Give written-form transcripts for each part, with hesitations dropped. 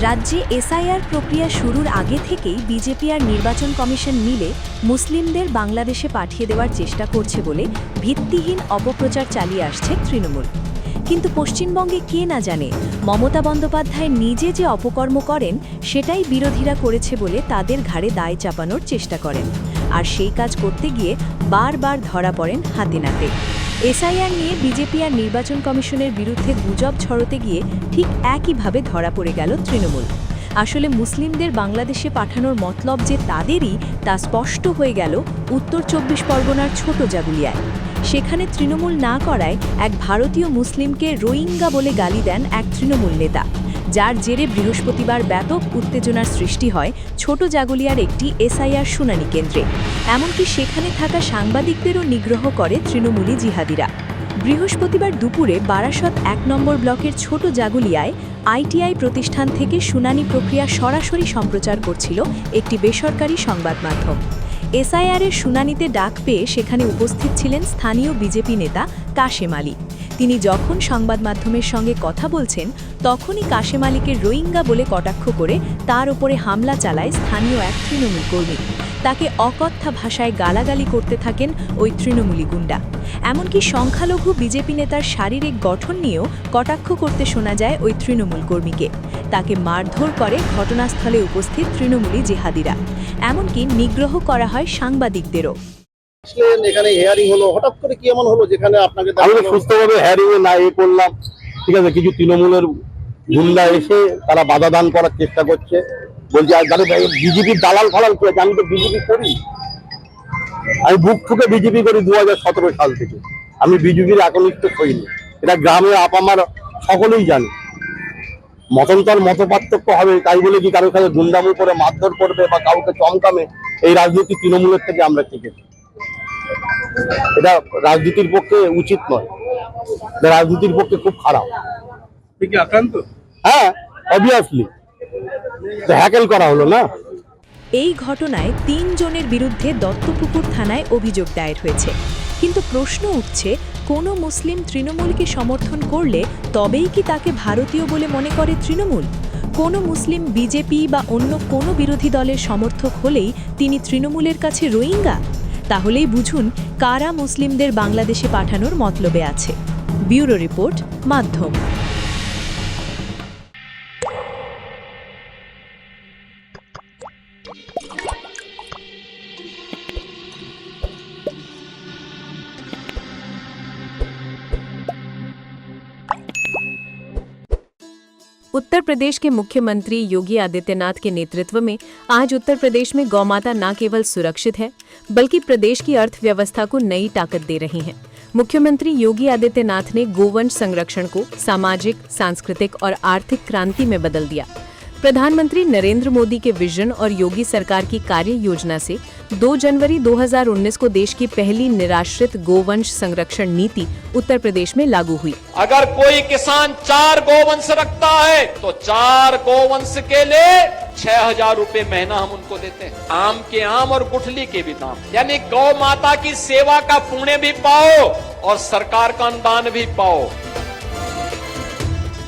রাজ্যে এসআইআর প্রক্রিয়া শুরুর আগে থেকেই বিজেপি আর নির্বাচন কমিশন মিলে মুসলিমদের বাংলাদেশে পাঠিয়ে দেওয়ার চেষ্টা করছে বলে ভিত্তিহীন অপপ্রচার চালিয়ে আসছে তৃণমূল। কিন্তু পশ্চিমবঙ্গে কে না জানে মমতা বন্দ্যোপাধ্যায় নিজে যে অপকর্ম করেন সেটাই বিরোধীরা করেছে বলে তাদের ঘাড়ে দায় চাপানোর চেষ্টা করেন, আর সেই কাজ করতে গিয়ে বারবার ধরা পড়েন হাতে নাতে। এসআইআর নিয়ে বিজেপি আর নির্বাচন কমিশনের বিরুদ্ধে গুজব ছড়াতে গিয়ে ঠিক একইভাবে ধরা পড়ে গেল তৃণমূল। আসলে মুসলিমদের বাংলাদেশে পাঠানোর মতলব যে তাদেরই তা স্পষ্ট হয়ে গেল উত্তর ২৪ পরগনার ছোট জাগুলিয়ায়। সেখানে তৃণমূল না করায় এক ভারতীয় মুসলিমকে রোহিঙ্গা বলে গালি দেন এক তৃণমূল নেতা, যার জেরে বৃহস্পতিবার ব্যাপক উত্তেজনার সৃষ্টি হয় ছোট জাগুলিয়ার একটি এসআইআর শুনানি কেন্দ্রে। এমনকি সেখানে থাকা সাংবাদিকদেরও নিগ্রহ করে তৃণমূলী জিহাদিরা। বৃহস্পতিবার দুপুরে বারাসত ১ নম্বর ব্লকের ছোট জাগুলিয়ায় আইটিআই প্রতিষ্ঠান থেকে শুনানি প্রক্রিয়া সরাসরি সম্প্রচার করছিল একটি বেসরকারি সংবাদ মাধ্যম। এসআইআরের শুনানিতে ডাক পেয়ে সেখানে উপস্থিত ছিলেন স্থানীয় বিজেপি নেতা কাশেম আলী। তিনি যখন সংবাদ মাধ্যমের সঙ্গে কথা বলছেন তখনই কাশেম আলীকে রোহিঙ্গা বলে কটাক্ষ করে তার উপরে হামলা চালায় স্থানীয় এক তৃণমূল কর্মী। তাকে অকথ্য ভাষায় গালাগালি করতে থাকেন ওই তৃণমূলী গুন্ডা। এমনকি সংখ্যালঘু বিজেপি নেতার শারীরিক গঠন নিয়েও কটাক্ষ করতে শোনা যায় ওই তৃণমূল কর্মীকে। তাকে মারধর করে ঘটনাস্থলে উপস্থিত তৃণমূলী জিহাদিরা। এমনকি নিগ্রহ করা হয় সাংবাদিকদেরও। এখানে হিয়ারিং হলো, হঠাৎ করে কি এমন হলো যেখানে আপনাকে আমি সুস্থভাবে হিয়ারিং এ না করলাম, ঠিক আছে, কিছু তৃণমূলের গুন্ডা এসে তারা বাধা দান করার চেষ্টা করছে। বলছি আর তাহলে বিজেপির দালাল ফালাল করেছে, আমি তো বিজেপি করি, আমি বুক ঠুকে বিজেপি করি 2017 সাল থেকে। আমি বিজেপির একনিষ্ঠ হইনি, এটা গ্রামে আপামার সকলেই জানে। মতান্তর মত পার্থক্য হবে তাই বলে কি কারোর সাথে গুন্ডামি করে মারধর করবে বা কাউকে চমকামে এই রাজনীতি তৃণমূলের থেকে আমরা শিখেছি। এটা রাজনীতির পক্ষে উচিত নয়, রাজনীতির পক্ষে খুব খারাপ। আক্রান্ত? হ্যাঁ, অবভিয়াসলি হ্যাকেল করা হলো না। এই ঘটনায় ৩ জনের বিরুদ্ধে দত্তপুকুর থানায় অভিযোগ দায়ের হয়েছে। কিন্তু প্রশ্ন উঠছে, কোনো মুসলিম তৃণমূলকে সমর্থন করলে তবেই কি তাকে ভারতীয় বলে মনে করে তৃণমূল? কোনো মুসলিম বিজেপি বা অন্য কোনো বিরোধী দলের সমর্থক হলেই তিনি তৃণমূলের কাছে রোহিঙ্গা? তাহলেই বুঝুন কারা মুসলিমদের বাংলাদেশে পাঠানোর মতলবে আছে। ব্যুরো রিপোর্ট, মাধ্যম। उत्तर प्रदेश के मुख्यमंत्री योगी आदित्यनाथ के नेतृत्व में आज उत्तर प्रदेश में गौमाता न केवल सुरक्षित है बल्कि प्रदेश की अर्थव्यवस्था को नई ताकत दे रही हैं। मुख्यमंत्री योगी आदित्यनाथ ने गोवंश संरक्षण को सामाजिक, सांस्कृतिक और आर्थिक क्रांति में बदल दिया। प्रधानमंत्री नरेंद्र मोदी के विजन और योगी सरकार की कार्य योजना से 2 जनवरी 2019 को देश की पहली निराश्रित गोवंश संरक्षण नीति उत्तर प्रदेश में लागू हुई। अगर कोई किसान 4 गोवंश रखता है तो 4 गोवंश के लिए 6,000 रुपए महीना हम उनको देते हैं। आम के आम और गुठली के भी दाम, यानी गौ माता की सेवा का पुण्य भी पाओ और सरकार का अनुदान भी पाओ।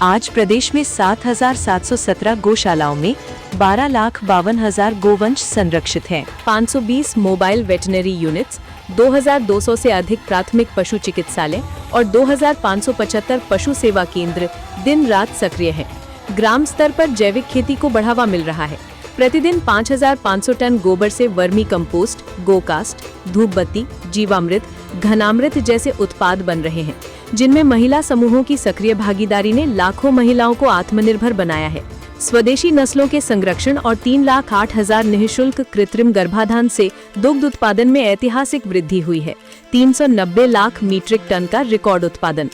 आज प्रदेश में 7,717 गौशालाओं में 12,52,000 गोवंश संरक्षित हैं। 520 मोबाइल वेटनरी यूनिट्स, 2,200 से अधिक प्राथमिक पशु चिकित्सालय और 2,575 पशु सेवा केंद्र दिन रात सक्रिय हैं। ग्राम स्तर पर जैविक खेती को बढ़ावा मिल रहा है। प्रतिदिन 5,500 टन गोबर से वर्मी कंपोस्ट, गोकास्ट, धूप बत्ती, जीवामृत, घनामृत जैसे उत्पाद बन रहे हैं, जिनमें महिला समूहों की सक्रिय भागीदारी ने लाखों महिलाओं को आत्मनिर्भर बनाया है। स्वदेशी नस्लों के संरक्षण और 3,08,000 निःशुल्क कृत्रिम गर्भाधान से दुग्ध उत्पादन में ऐतिहासिक वृद्धि हुई है। 390 लाख मीट्रिक टन का रिकॉर्ड उत्पादन।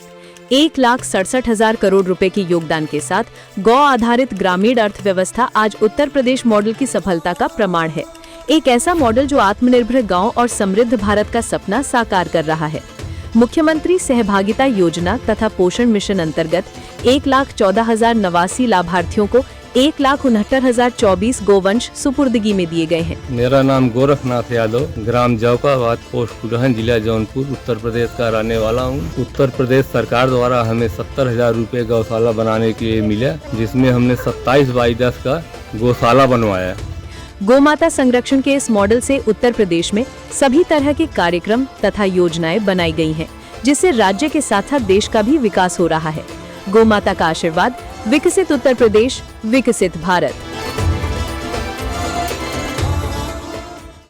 1,67,000 करोड़ रुपए के योगदान के साथ गौ आधारित ग्रामीण अर्थव्यवस्था आज उत्तर प्रदेश मॉडल की सफलता का प्रमाण है। एक ऐसा मॉडल जो आत्मनिर्भर गांव और समृद्ध भारत का सपना साकार कर रहा है। मुख्यमंत्री सहभागिता योजना तथा पोषण मिशन अंतर्गत 1,14,089 लाभार्थियों को 1,69,024 गोवंश सुपुर्दगी में दिए गए हैं। मेरा नाम गोरखनाथ यादव, ग्राम जौकाबाद, पोस्ट कुलहन, जिला जौनपुर, उत्तर प्रदेश का रहने वाला हूँ। उत्तर प्रदेश सरकार द्वारा हमें 70,000 रुपये गौशाला बनाने के लिए मिला, जिसमें हमने 27/10 का गौशाला बनवाया। गोमाता संरक्षण के इस मॉडल से उत्तर प्रदेश में सभी तरह के कार्यक्रम तथा योजनाएं बनाई गई हैं, जिससे राज्य के साथ साथ देश का भी विकास हो रहा है। गोमाता का आशीर्वाद, विकसित उत्तर प्रदेश, विकसित भारत।